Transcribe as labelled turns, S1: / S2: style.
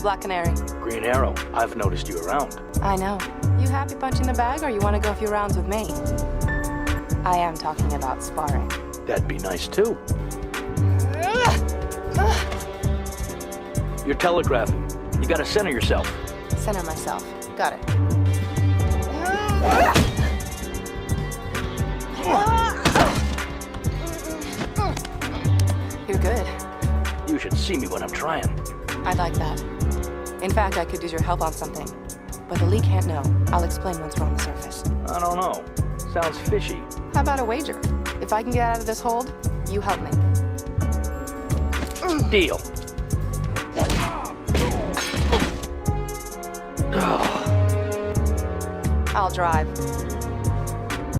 S1: Black Canary.
S2: Green Arrow, I've noticed you around.
S1: I know. You happy punching the bag, or you want to go a few rounds with me? I am talking about sparring.
S2: That'd be nice too. You're telegraphing. You gotta center yourself.
S1: Center myself. Got it. You're good.
S2: You should see me when I'm trying.
S1: I'd like that. In fact, I could use your help on something. But the league can't know. I'll explain once we're on the surface.
S2: I don't know. Sounds fishy.
S1: How about a wager? If I can get out of this hold, you help me.
S2: Deal.
S1: I'll drive.